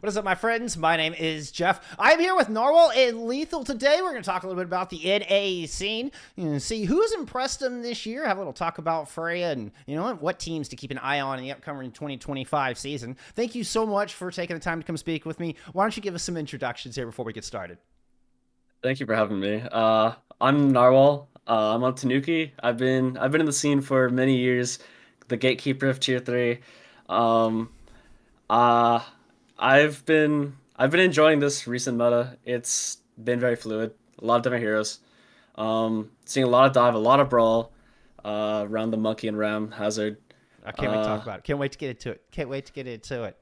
What is up, my friends? My name is Jeff. I'm here with Narwhal and Lethal. Today, we're going to talk a little bit about the NA scene. See who's impressed them this year. Have a little talk about Freja and, what teams to keep an eye on in the upcoming 2025 season. Thank you so much for taking the time to come speak with me. Why don't you give us some introductions here before we get started? Thank you for having me. I'm Narwhal. I'm on Tanuki. I've been in the scene for many years, the gatekeeper of Tier 3. Um, uh, I've been enjoying this recent meta. It's been very fluid. A lot of different heroes. Seeing a lot of dive, a lot of brawl, around the monkey and ram hazard. I can't wait to talk Uh, about it. Can't wait to get into it. Can't wait to get into it.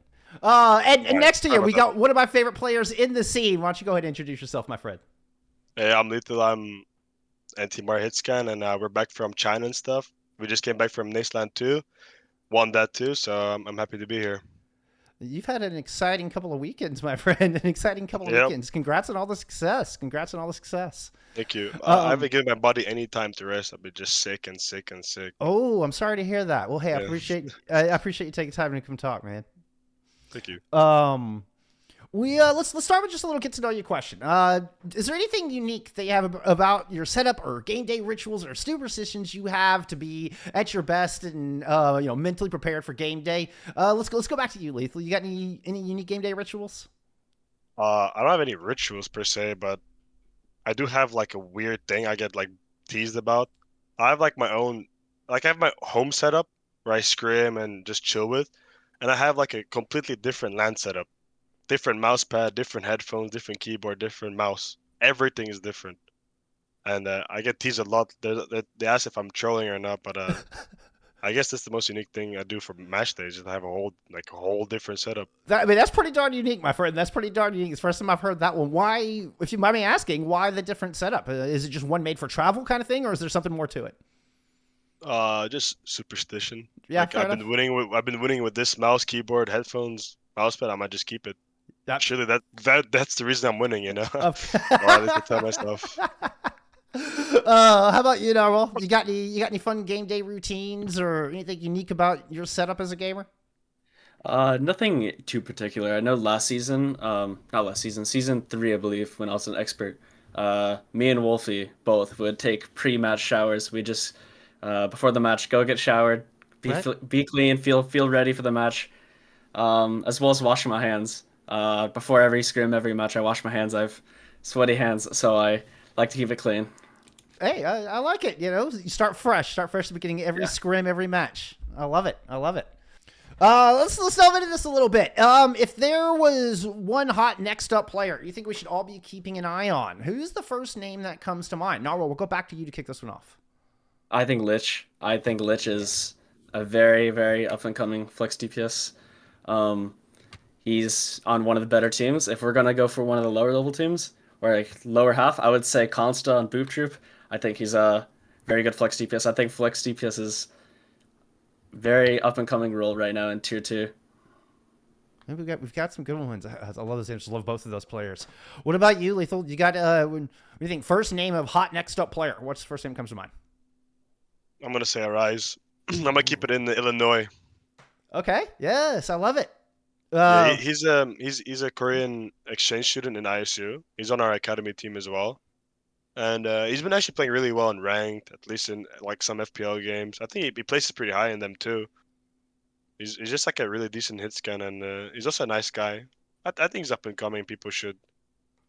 And All right, next to sorry you, about we that. got one of my favorite players in the scene. Why don't you go ahead and introduce yourself, my friend? Hey, I'm Lethal. I'm anti-Mar Hitscan, and we're back from China and stuff. We just came back from Naceland 2, won that too, so I'm happy to be here. You've had an exciting couple of weekends, my friend. An exciting couple of Yep, weekends. Congrats on all the success. Congrats on all the success. thank you. I Um, haven't given my body any time to rest. I've been just sick and sick and sick. oh, I'm sorry to hear that. Well, hey, Yeah, I appreciate you taking time to come talk, man. thank you. Um, let's start with just a little get to know you question. Is there anything unique that you have about your setup or game day rituals or superstitions you have to be at your best and mentally prepared for game day? Let's go back to you, Lethal. You got any unique game day rituals? I don't have any rituals per se, but I do have like a weird thing I get like teased about. I have like my own, like I have my home setup where I scrim and just chill with, and I have like a completely different LAN setup. Different mouse pad, different headphones, different keyboard, different mouse. Everything is different, and I get teased a lot. They ask if I'm trolling or not, but I guess that's the most unique thing I do for match days. Is I have a whole different setup. That's pretty darn unique, my friend. That's pretty darn unique. It's the first time I've heard that one. Why, if you mind me asking, why the different setup? Is it just one made for travel kind of thing, or is there something more to it? Just superstition. Yeah, Like fair enough. I've been winning with this mouse, keyboard, headphones, mouse pad. I might just keep it. That, Surely that's the reason I'm winning, of, or at least I tell myself. how about you, Narwhal? You got any fun game day routines or anything unique about your setup as a gamer? Nothing too particular. I know last season, not last season, season 3, I believe, when I was an expert, me and Wolfie both would take pre-match showers. We just, before the match, go get showered, Right. be clean, feel ready for the match, as well as washing my hands. Before every scrim, every match, I wash my hands. I have sweaty hands, so I like to keep it clean. Hey, I like it. You start fresh. Start fresh at the beginning of every Yeah. scrim, every match. I love it. I love it. Let's delve into this a little bit. If there was one hot next up player you think we should all be keeping an eye on, who's the first name that comes to mind? Narwhal, we'll go back to you to kick this one off. I think Lich. I think Lich is a very, very up and coming flex DPS. Um, he's on one of the better teams. If we're gonna go for one of the lower level teams or like lower half, I would say Consta and Boop Troop. I think he's a very good flex DPS. I think flex DPS is very up and coming role right now in tier 2. Maybe we've got some good ones. I love those answers. Love both of those players. What about you, Lethal? You got what do you think? First name of hot next up player. What's the first name that comes to mind? I'm gonna say Arise. I'm gonna keep it in Illinois. Okay. Yes, I love it. Yeah, Uh, he's a Korean exchange student in ISU. He's on our academy team as well, and he's been actually playing really well in ranked, at least in like some FPL games. I think he places pretty high in them too. He's just like a really decent hit scan, and he's also a nice guy. I think he's up and coming. People should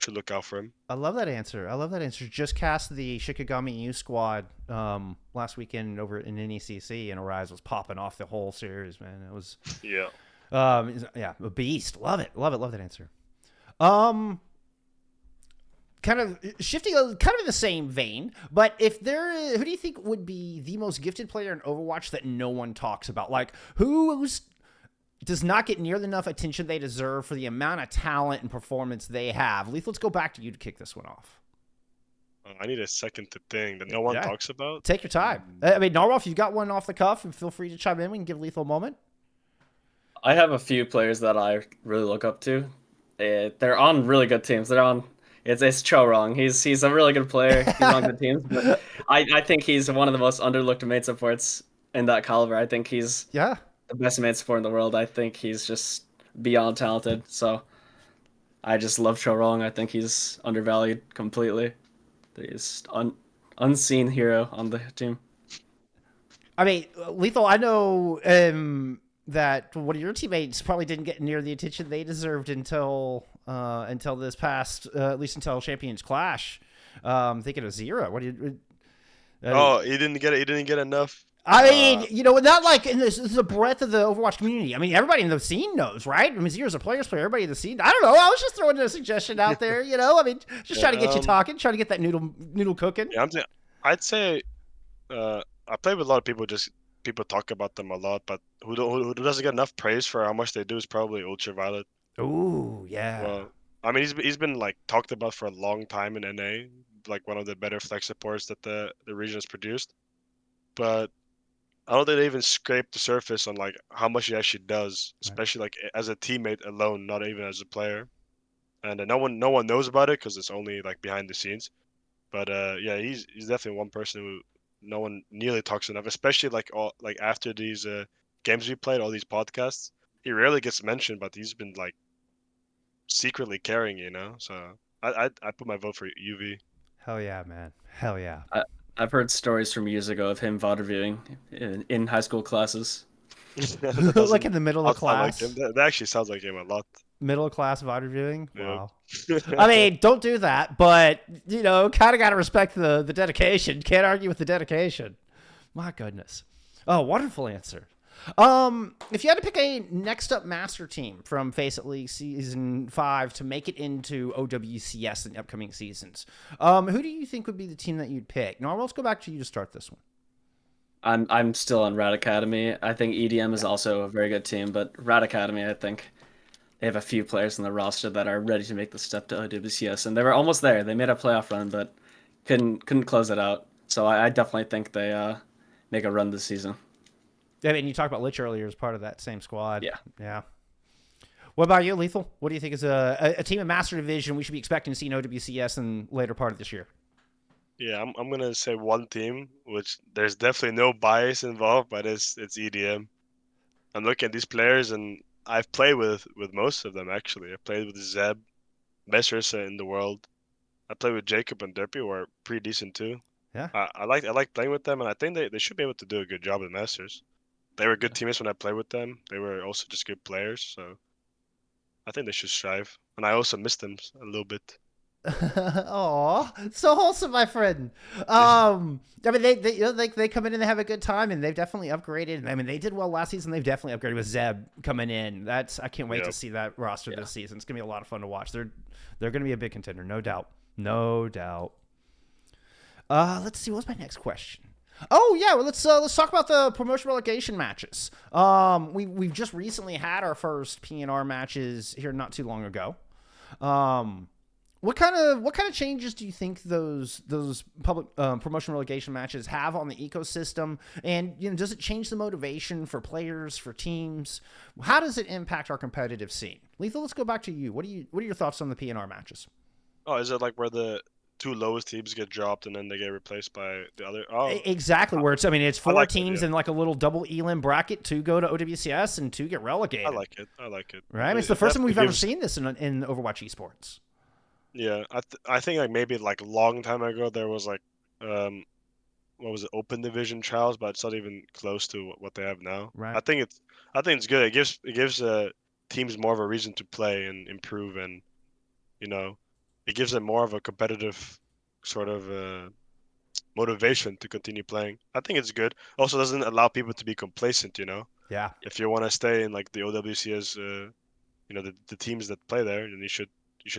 look out for him. I love that answer. I love that answer. Just cast the Shikigami U squad last weekend over in NECC, and Arise was popping off the whole series, man. It was Yeah. yeah, a beast. Love it. Love it. Love that answer. Um, kind of shifting kind of in the same vein, but if who do you think would be the most gifted player in Overwatch that no one talks about? Like who's does not get nearly enough attention they deserve for the amount of talent and performance they have? Lethal, let's go back to you to kick this one off. I need a second to think that no one Yeah, talks about. take your time. I mean, Narwhal, if you've got one off the cuff, and feel free to chime in. We can give Lethal a moment. I have a few players that I really look up to. They're on really good teams. They're on. It's Cho Wrong. He's a really good player. He's on good teams, but I think he's one of the most underlooked mate supports in that caliber. I think he's Yeah. the best mate support in the world. I think he's just beyond talented. So I just love Chorong. I think he's undervalued completely. He's unseen hero on the team. I mean, Lethal, I know that one of your teammates probably didn't get near the attention they deserved until this past, at least until Champions Clash. Thinking of Zero. What do you? Oh, he didn't get it. He didn't get enough. I mean, not like in this is the breadth of the Overwatch community. I mean, everybody in the scene knows, right? I mean, Zero's a player's player. Everybody in the scene. I don't know. I was just throwing a suggestion out there. I mean, just trying to get you talking, trying to get that noodle cooking. Yeah, I'd say I play with a lot of people. Just people talk about them a lot, but who doesn't get enough praise for how much they do is probably Ultraviolet. Ooh, yeah. Well, I mean, he's been like talked about for a long time in NA, like one of the better flex supports that the region has produced. But I don't think they even scraped the surface on like how much he actually does, especially like as a teammate alone, not even as a player. And no one knows about it because it's only like behind the scenes. But yeah, he's definitely one person who no one nearly talks enough, especially like after these games we played, all these podcasts. He rarely gets mentioned, but he's been like secretly carrying, So I put my vote for UV. Hell yeah, man. Hell yeah. I've heard stories from years ago of him VOD reviewing in high school classes. Like in the middle of class. Like him. That actually sounds like him a lot. Middle of class VOD reviewing. Wow. Yeah. I mean, don't do that, but kind of got to respect the dedication. Can't argue with the dedication. My goodness. Oh, wonderful answer. If you had to pick a next up master team from FACEIT League Season 5 to make it into OWCS in the upcoming seasons, who do you think would be the team that you'd pick? Narwhal, let's go back to you to start this one. I'm still on Rat Academy. I think EDM is also a very good team, but Rat Academy, I think they have a few players in the roster that are ready to make the step to OWCS, and they were almost there. They made a playoff run, but couldn't close it out. So I definitely think they make a run this season. Yeah, and you talked about Lich earlier as part of that same squad. Yeah. Yeah. What about you, Lethal? What do you think is a team in Master Division we should be expecting to see in OWCS in later part of this year? Yeah, I'm gonna say one team, which there's definitely no bias involved, but it's EDM. I'm looking at these players, and I've played with most of them actually. I played with Zeb, best Ursa in the world. I played with Jacob and Derpy, who are pretty decent too. Yeah. I like playing with them, and I think they should be able to do a good job in Masters. They were good teammates when I played with them. They were also just good players, so I think they should strive. And I also missed them a little bit. Aw, so wholesome, my friend. I mean, they come in and they have a good time, and they've definitely upgraded. I mean, they did well last season. They've definitely upgraded with Zeb coming in. I can't wait to see that roster this season. It's gonna be a lot of fun to watch. They're gonna be a big contender, no doubt, no doubt. Let's see. What's my next question? Oh yeah, well, let's talk about the promotion relegation matches. We've just recently had our first PNR matches here not too long ago. What kind of changes do you think those public promotion relegation matches have on the ecosystem? And does it change the motivation for players, for teams? How does it impact our competitive scene? Lethal, let's go back to you. What are your thoughts on the PNR matches? Oh, is it like where the two lowest teams get dropped and then they get replaced by the other? Oh, exactly. Where it's four like teams it, in like a little double elim bracket. 2 go to OWCS and 2 get relegated. I like it. Right. I mean, it's the first time we've ever seen this in Overwatch esports. Yeah, I think like maybe like a long time ago there was like what was it, open division trials, but it's not even close to what they have now. Right. I think it's good. It gives teams more of a reason to play and improve, and it gives them more of a competitive sort of motivation to continue playing. I think it's good. Also doesn't allow people to be complacent, Yeah. If you want to stay in like the OWCS, the teams that play there, then you should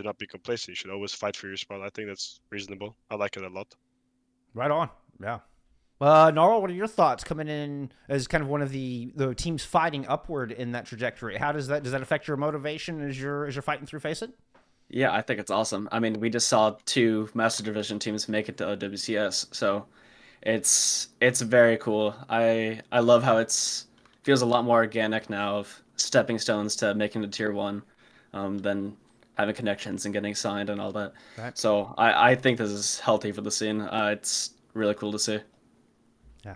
not be complacent. You should always fight for your spot. I think that's reasonable. I like it a lot. Right on. Yeah. Narwhal, what are your thoughts coming in as kind of one of the teams fighting upward in that trajectory? How does that affect your motivation as you're fighting through FACEIT? Yeah, I think it's awesome. I mean, we just saw 2 Master Division teams make it to OWCS, so it's very cool. I love how feels a lot more organic now of stepping stones to making it Tier 1 than having connections and getting signed and all that. Right. So I think this is healthy for the scene. It's really cool to see. Yeah.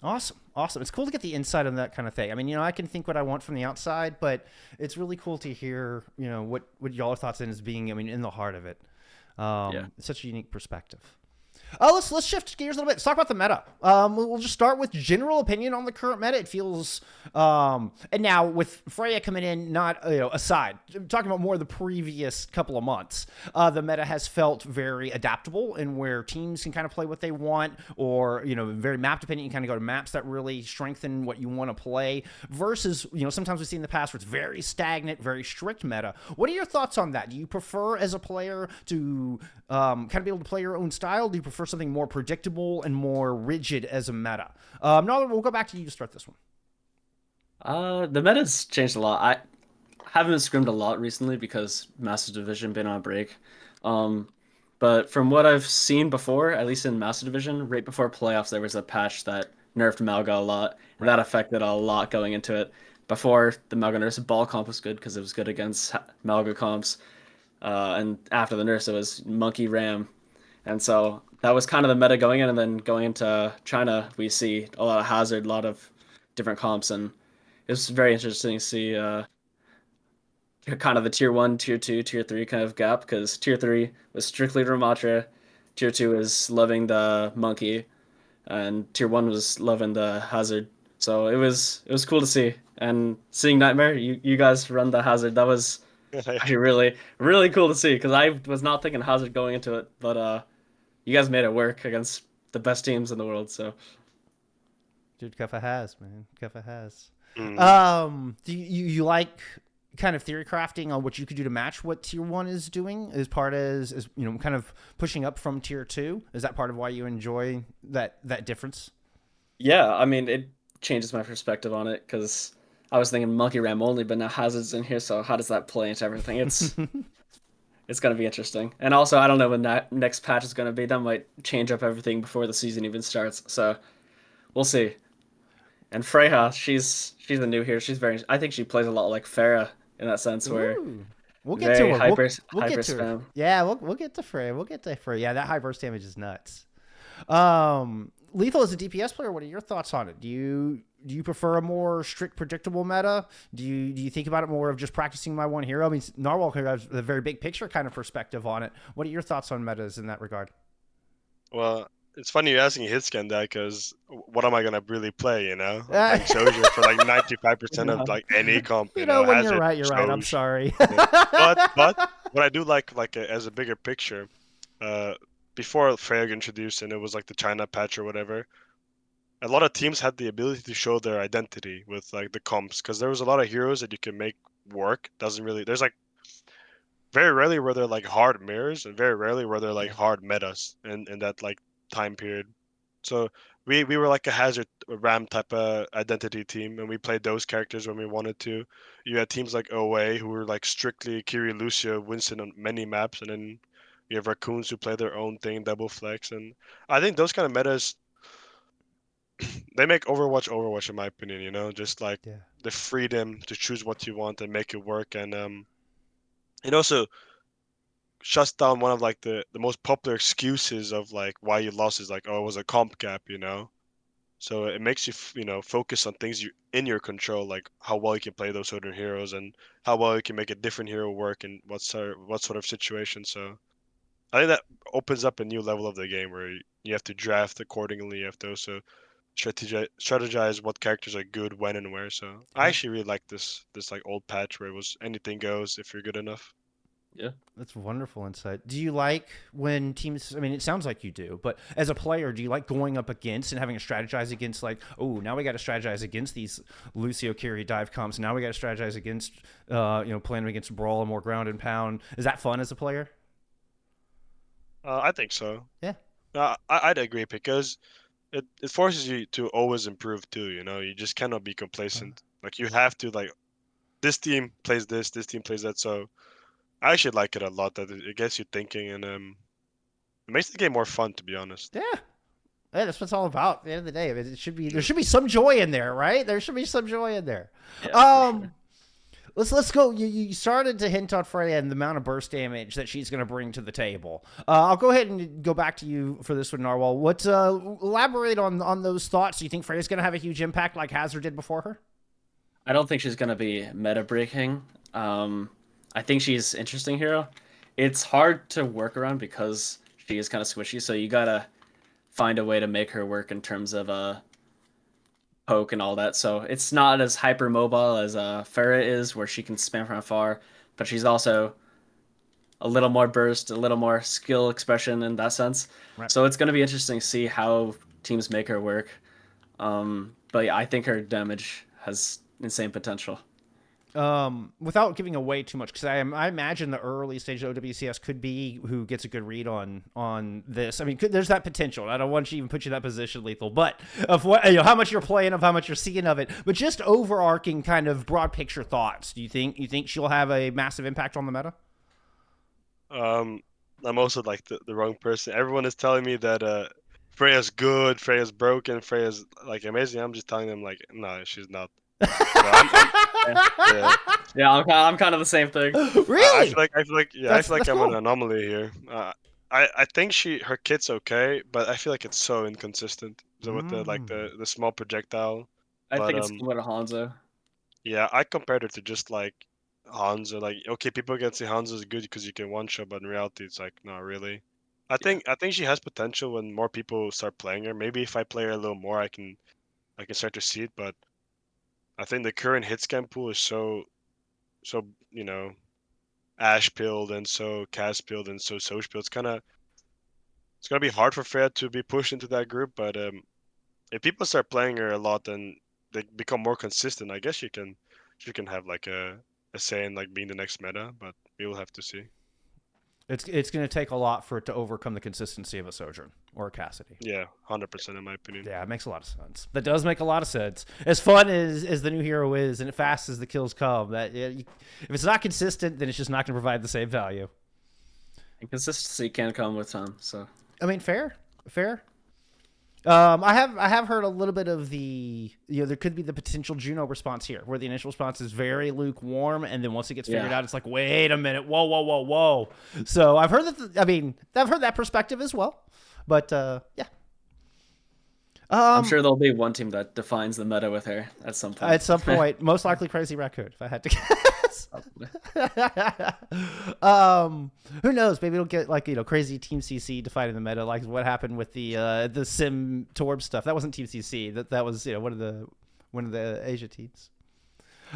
Awesome. Awesome. It's cool to get the insight on that kind of thing. I mean, I can think what I want from the outside, but it's really cool to hear, what y'all are thoughts in as being, in the heart of it. It's such a unique perspective. Let's shift gears a little bit. Let's talk about the meta. We'll just start with general opinion on the current meta. It feels, and now with Freya coming in, not aside, I'm talking about more the previous couple of months. The meta has felt very adaptable, and where teams can kind of play what they want, or very map dependent. You kind of go to maps that really strengthen what you want to play. Versus, sometimes we've seen in the past where it's very stagnant, very strict meta. What are your thoughts on that? Do you prefer as a player to kind of be able to play your own style? Do you prefer something more predictable and more rigid as a meta? No, we'll go back to you to start this one. The meta's changed a lot. I haven't scrimmed a lot recently because Master Division been on break. But from what I've seen before, at least in Master Division, right before playoffs, there was a patch that nerfed Malga a lot, and that affected a lot going into it. Before the Malga nerfs, ball comp was good because it was good against Malga comps. And after the nerfs, it was Monkey Ram. And so that was kind of the meta going in, and then going into China, we see a lot of Hazard, a lot of different comps, and it was very interesting to see kind of the tier 1, tier 2, tier 3 kind of gap, because tier 3 was strictly Ramatra, tier 2 was loving the Monkey, and tier 1 was loving the Hazard. So it was cool to see. And seeing Nightmare, you guys run the Hazard, that was actually really, really cool to see, because I was not thinking Hazard going into it, but you guys made it work against the best teams in the world, so. Dude, Keffa has, man. Keffa has. Mm. Do you like kind of theory crafting on what you could do to match what tier 1 is doing as part as kind of pushing up from tier 2? Is that part of why you enjoy that difference? Yeah, I mean, it changes my perspective on it, because I was thinking Monkey Ram only, but now Hazard's in here, so how does that play into everything? It's going to be interesting. And also, I don't know when that next patch is going to be. That might change up everything before the season even starts. So we'll see. And Freja, she's a new hero. I think she plays a lot like Farah in that sense, where we'll get to her. Hyper We'll get to her. spam. Yeah, we'll get to Freya. We'll get to Freya. Yeah, that high burst damage is nuts. Lethal as a DPS player, what are your thoughts on it? Do you prefer a more strict, predictable meta? Do you think about it more of just practicing my one hero? I mean, Narwhal has a very big picture kind of perspective on it. What are your thoughts on metas in that regard? Well, it's funny you're asking Hitscan that, because what am I gonna really play? Like Soldier for like 95% of like any comp. When Hazard, you're right. I'm Soldier. sorry. But what I do like as a bigger picture, before Freyag introduced and it was like the China patch or whatever, a lot of teams had the ability to show their identity with like the comps, because there was a lot of heroes that you can make work. There's like very rarely were there like hard mirrors, and very rarely were there like hard metas in that like time period. So we were like a Hazard Ram type of identity team, and we played those characters when we wanted to. You had teams like OA who were like strictly Kiri, Lucio, Winston on many maps, and then you have Raccoons who play their own thing, double flex, and I think those kind of metas they make Overwatch in my opinion. Just like the freedom to choose what you want and make it work, and it also shuts down one of like the most popular excuses of like why you lost is like, oh, it was a comp gap. So it makes you focus on things in your control, like how well you can play those certain heroes and how well you can make a different hero work in what sort of situation. So I think that opens up a new level of the game where you have to draft accordingly. You have to also strategize what characters are good when and where. So I actually really like this like old patch where it was anything goes if you're good enough. Yeah, that's wonderful insight. Do you like when teams, I mean, it sounds like you do, but as a player, do you like going up against and having to strategize against like, oh, now we got to strategize against these Lucio Kiri dive comps. Now we got to strategize against, playing against Brawl and more ground and pound. Is that fun as a player? I think so. Yeah. I'd agree, because it forces you to always improve too. You just cannot be complacent. Like you have to like, this team plays this team plays that. So I actually like it a lot, that it gets you thinking, and it makes the game more fun, to be honest. Yeah. Hey, that's what it's all about. At the end of the day, there should be some joy in there, right? There should be some joy in there. Yeah, for sure. Let's go. You started to hint on Freya and the amount of burst damage that she's going to bring to the table. I'll go ahead and go back to you for this one, Narwhal. What elaborate on those thoughts? Do you think Freya's going to have a huge impact like Hazard did before her? I don't think she's gonna be meta breaking. I think she's interesting hero. It's hard to work around because she is kind of squishy, so you gotta find a way to make her work in terms of poke and all that. So it's not as hyper mobile as Farah is, where she can spam from afar, but she's also a little more burst, a little more skill expression in that sense. Right. So it's going to be interesting to see how teams make her work. But yeah, I think her damage has insane potential. Without giving away too much, because I imagine the early stage of OWCS could be who gets a good read on this. I mean, there's that potential. I don't want you to even put you in that position, Lethal, but of what how much you're playing, of how much you're seeing of it, but just overarching kind of broad picture thoughts. Do you think she'll have a massive impact on the meta? I'm also like the wrong person. Everyone is telling me that Freya's good, Freya's broken, Freya's like amazing. I'm just telling them like, no, she's not. So yeah, I'm kind of the same thing. Really? I feel like I'm an anomaly here. I think her kit's okay, but I feel like it's so inconsistent. So with the small projectile. I think it's similar to Hanzo. Yeah, I compared it to just like Hanzo. Like, okay, people can say Hanzo is good because you can one shot, but in reality, it's like not really. I think she has potential when more people start playing her. Maybe if I play her a little more, I can start to see it. But I think the current hit scan pool is so Ash pilled and so Cass pilled and so Soch pilled. It's gonna be hard for Freya to be pushed into that group. But if people start playing her a lot and they become more consistent, I guess she can have like a say in like being the next meta. But we will have to see. It's going to take a lot for it to overcome the consistency of a Sojourn or a Cassidy. Yeah, 100% in my opinion. Yeah, it makes a lot of sense. That does make a lot of sense. As fun as the new hero is, and as fast as the kills come, if it's not consistent, then it's just not going to provide the same value. And consistency can come with time. So I mean, fair. I have heard a little bit of there could be the potential Juno response here, where the initial response is very lukewarm, and then once it gets figured out, it's like, wait a minute, whoa. So I've heard I've heard that perspective as well, but yeah. I'm sure there'll be one team that defines the meta with her at some point. At some point, most likely Crazy Raccoon, if I had to guess. Who knows? Maybe it'll get like Crazy Team CC defining the meta, like what happened with the Sim Torb stuff. That wasn't Team CC. That was one of the Asia teams.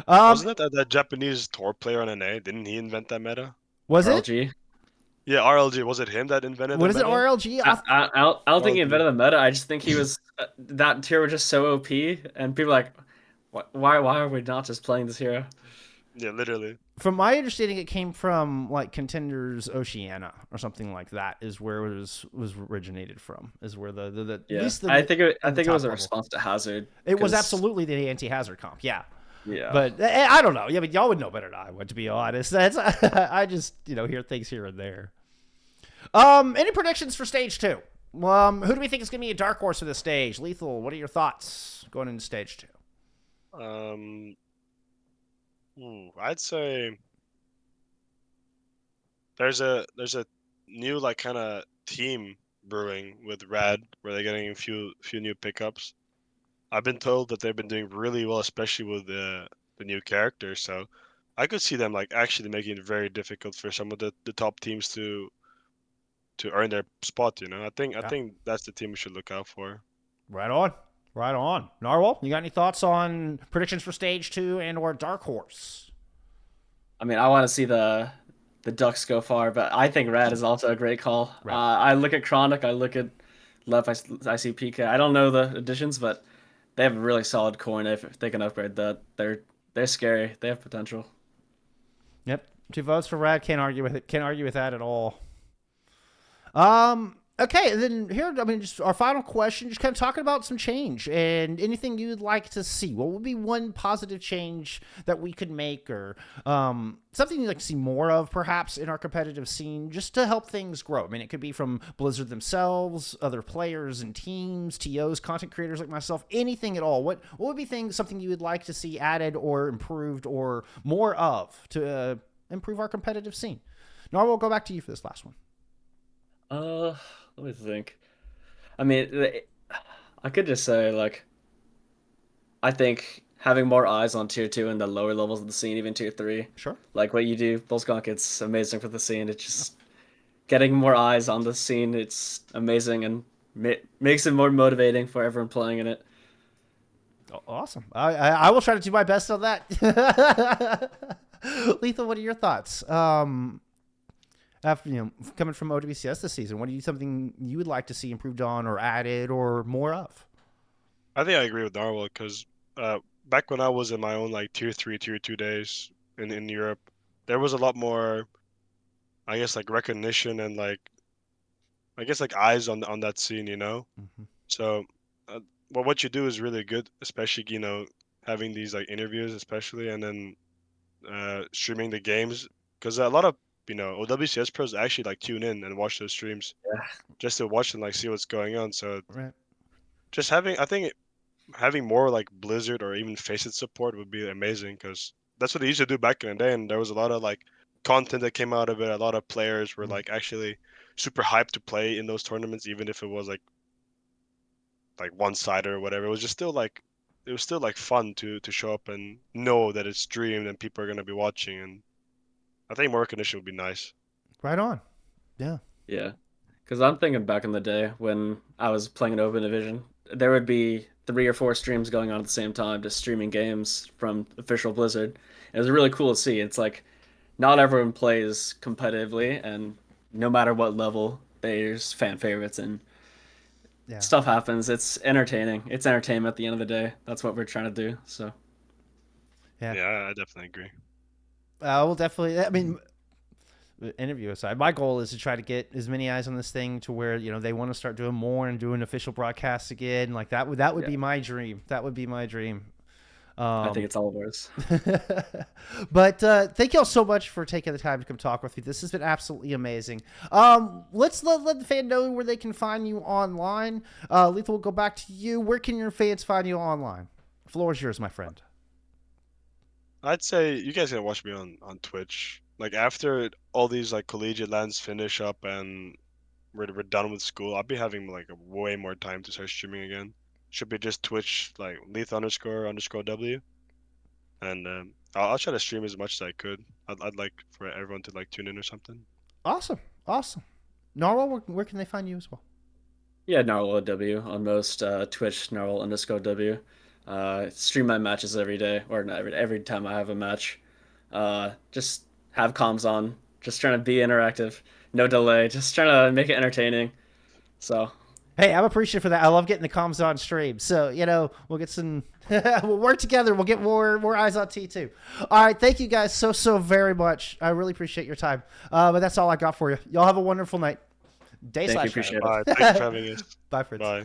Wasn't it that Japanese Torb player on NA? Didn't he invent that meta? Was RLG? it? Yeah, RLG. Was it him that invented? What is it? RLG? I don't think he invented the meta. I just think he was that tier was just so OP, and people are like, why are we not just playing this hero? Yeah, literally. From my understanding, it came from like Contenders Oceania or something like that. Is where it was originated from. Is where the yeah. At least I think it was a level. response to Hazard. It was absolutely the anti-Hazard comp. Yeah. Yeah. But I don't know. Yeah, but y'all would know better than I would, to be honest. I just hear things here and there. Any predictions for stage 2? Who do we think is going to be a dark horse for this stage? Lethal, what are your thoughts going into stage 2? I'd say there's a new like kind of team brewing with Rad, where they're getting a few new pickups. I've been told that they've been doing really well, especially with the new characters. So I could see them like actually making it very difficult for some of the top teams to earn their spot. I think that's the team we should look out for. Right on. Narwhal, you got any thoughts on predictions for stage 2 and or dark horse? I mean, I want to see the Ducks go far, but I think Rad is also a great call. Right. I look at Chronic, I look at Left, I see PK. I don't know the additions, but they have a really solid core, and if they can upgrade that, they're scary. They have potential. Yep, 2 votes for Rad. Can't argue with it. Can't argue with that at all. Okay, and then here, I mean, just our final question, just kind of talking about some change and anything you'd like to see. What would be one positive change that we could make, or something you'd like to see more of, perhaps, in our competitive scene, just to help things grow? I mean, it could be from Blizzard themselves, other players and teams, TOs, content creators like myself, anything at all. What would be something you would like to see added or improved or more of to improve our competitive scene? Narwhal, we'll go back to you for this last one. Let me think. I mean, I could just say like I think having more eyes on tier two and the lower levels of the scene, even tier three, Sure. like what you do, Bullskunk, it's amazing for the scene. It's just getting more eyes on the scene. It's amazing and makes it more motivating for everyone playing in it. Awesome. I will try to do my best on that. Lethal, what are your thoughts? After coming from OWCS this season, what something you would like to see improved on or added or more of? I think I agree with Narwhal because back when I was in my own like tier 3, tier 2 days in Europe, there was a lot more, I guess, like recognition and like I guess like eyes on that scene, Mm-hmm. So well, what you do is really good, especially having these like interviews, especially, and then streaming the games because a lot of OWCS pros actually like tune in and watch those streams Yeah. just to watch and like see what's going on. So Right. just I think having more like Blizzard or even FACEIT support would be amazing because that's what they used to do back in the day, and there was a lot of like content that came out of it. A lot of players were like actually super hyped to play in those tournaments, even if it was like one-sided or whatever. It was just still like it was still like fun to show up and know that it's streamed and people are gonna be watching. And I think more recognition would be nice. Right on. Yeah. Yeah. Because I'm thinking back in the day when I was playing an Open Division, there would be 3 or 4 streams going on at the same time, just streaming games from official Blizzard. It was really cool to see. It's like not everyone plays competitively, and no matter what level, there's fan favorites and Yeah. stuff happens. It's entertaining. It's entertainment at the end of the day. That's what we're trying to do. So Yeah. Yeah, I definitely agree. We'll definitely. I mean, interview aside, my goal is to try to get as many eyes on this thing to where they want to start doing more and doing official broadcasts again. Like that would be my dream. That would be my dream. I think it's all of ours. But thank you all so much for taking the time to come talk with me. This has been absolutely amazing. Let's let the fan know where they can find you online. Lethal, we'll go back to you. Where can your fans find you online? The floor is yours, my friend. I'd say you guys can watch me on Twitch. Like after all these like collegiate lands finish up and we're done with school, I'll be having like a way more time to start streaming again. Should be just Twitch like Leth__W, and I'll try to stream as much as I could. I'd like for everyone to like tune in or something. Awesome. Narwhal, where can they find you as well? Yeah, Narwhal W on most Twitch, Narwhal_W. Stream my matches every day, or not every time I have a match. Just have comms on, just trying to be interactive, no delay, just trying to make it entertaining. So Hey, I'm appreciative for that. I love getting the comms on stream. So, we'll get some, we'll work together. We'll get more eyes on T2. All right. Thank you guys so very much. I really appreciate your time. But that's all I got for you. Y'all have a wonderful night. Thank you, appreciate it. Bye. Thanks for having us. Bye, friends. Bye.